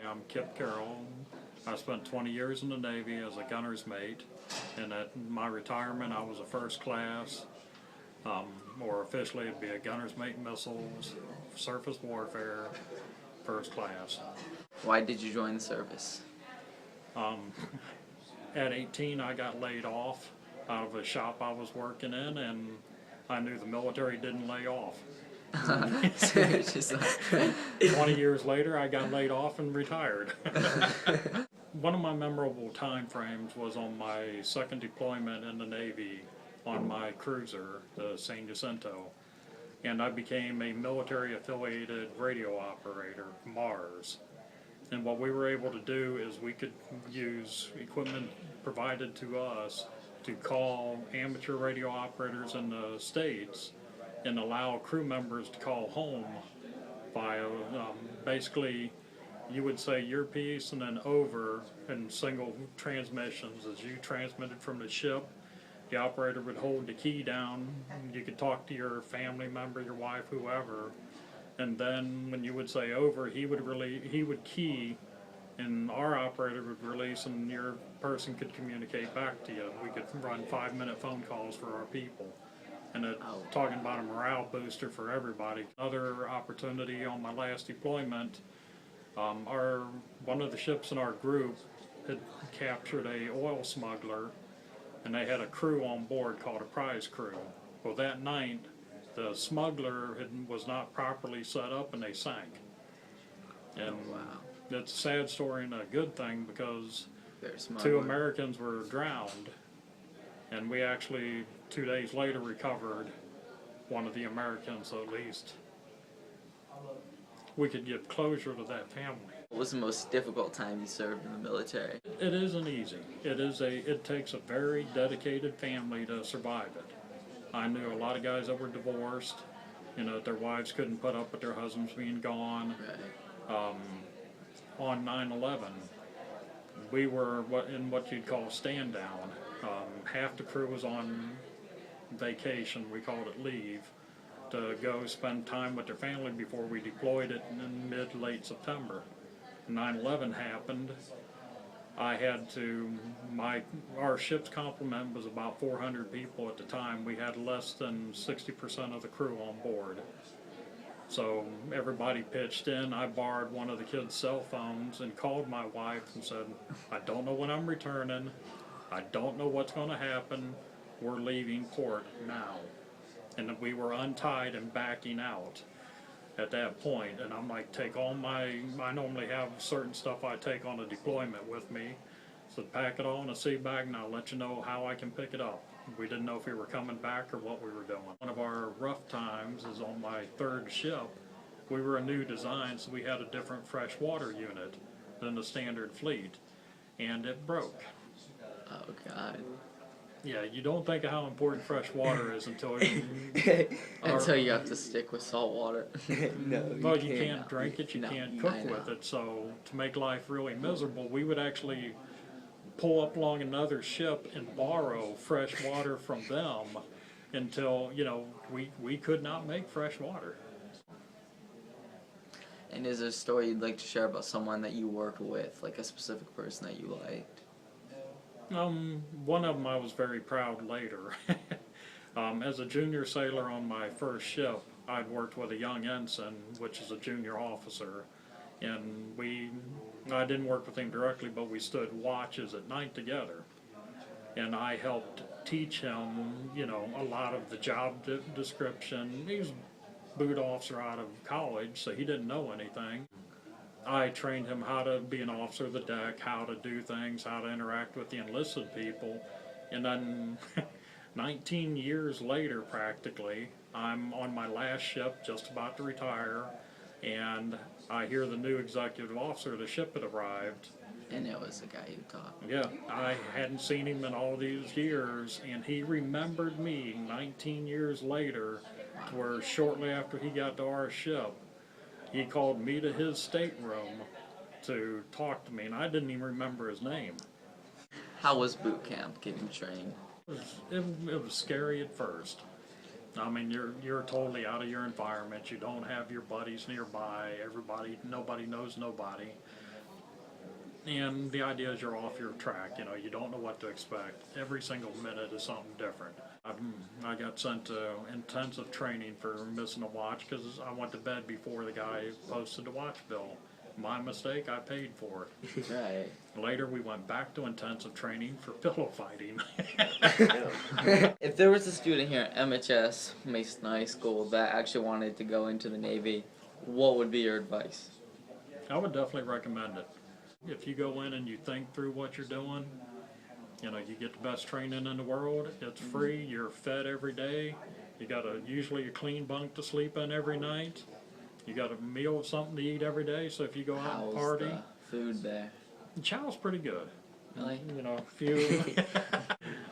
I'm Kip Carroll. I spent 20 years in the Navy as a gunner's mate, and at my retirement I was a first class, or officially it'd be a gunner's mate missiles, surface warfare, first class. Why did you join the service? At 18 I got laid off out of a shop I was working in, and I knew the military didn't lay off. So it's just like 20 years later, I got laid off and retired. One of my memorable time frames was on my second deployment in the Navy on my cruiser, the San Jacinto, and I became a military-affiliated radio operator, MARS. And what we were able to do is we could use equipment provided to us to call amateur radio operators in the States and allow crew members to call home via basically you would say your piece and then over in single transmissions. As you transmitted from the ship, the operator would hold the key down, you could talk to your family member, your wife, whoever, and then when you would say over, he would key and our operator would release and your person could communicate back to you. We could run 5-minute phone calls for our people. And talking about a morale booster for everybody. Another opportunity on my last deployment, one of the ships in our group had captured a oil smuggler, and they had a crew on board called a prize crew. Well, that night, the smuggler was not properly set up and they sank. And it's a sad story and a good thing because 2 Americans were drowned, and we actually 2 days later recovered one of the Americans, so at least we could give closure to that family. What was the most difficult time you served in the military? It isn't easy. It takes a very dedicated family to survive it. I knew a lot of guys that were divorced, their wives couldn't put up with their husbands being gone. Right. On 9/11, we were in what you'd call stand down. Half the crew was on vacation, we called it leave, to go spend time with their family before we deployed it in mid-late September. 9/11 happened. I had to, our ship's complement was about 400 people at the time. We had less than 60% of the crew on board. So everybody pitched in. I borrowed one of the kids' cell phones and called my wife and said, I don't know when I'm returning. I don't know what's going to happen. We're leaving port now. And we were untied and backing out at that point. And I'm like, I normally have certain stuff I take on a deployment with me. So pack it all in a sea bag and I'll let you know how I can pick it up. We didn't know if we were coming back or what we were doing. One of our rough times is on my third ship. We were a new design, so we had a different freshwater unit than the standard fleet. And it broke. Oh, God. Yeah, you don't think of how important fresh water is until you have to stick with salt water. No, you can't drink it, you can't cook with it. So to make life really miserable, we would actually pull up along another ship and borrow fresh water from them until, we could not make fresh water. And is there a story you'd like to share about someone that you worked with, like a specific person that you liked? One of them I was very proud later. As a junior sailor on my first ship, I'd worked with a young ensign, which is a junior officer, and I didn't work with him directly, but we stood watches at night together. And I helped teach him, a lot of the job description. He was a boot officer out of college, so he didn't know anything. I trained him how to be an officer of the deck, how to do things, how to interact with the enlisted people. And then 19 years later, practically, I'm on my last ship, just about to retire, and I hear the new executive officer of the ship had arrived. And it was the guy you taught. Yeah, I hadn't seen him in all these years, and he remembered me 19 years later, where shortly after he got to our ship, he called me to his stateroom to talk to me, and I didn't even remember his name. How was boot camp getting trained? It was scary at first. I mean, you're totally out of your environment. You don't have your buddies nearby. Nobody knows nobody. And the idea is you're off your track, you don't know what to expect. Every single minute is something different. I got sent to intensive training for missing a watch because I went to bed before the guy posted the watch bill. My mistake, I paid for it. Right. Later, we went back to intensive training for pillow fighting. If there was a student here at MHS, Mason High School, that actually wanted to go into the Navy, what would be your advice? I would definitely recommend it. If you go in and you think through what you're doing, you get the best training in the world. It's free. You're fed every day. You got usually a clean bunk to sleep in every night. You got a meal of something to eat every day. So if you go out and party, the food there? the chow's pretty good. Really?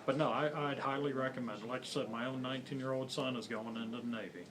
But no, I'd highly recommend it. Like I said, my own 19-year-old son is going into the Navy.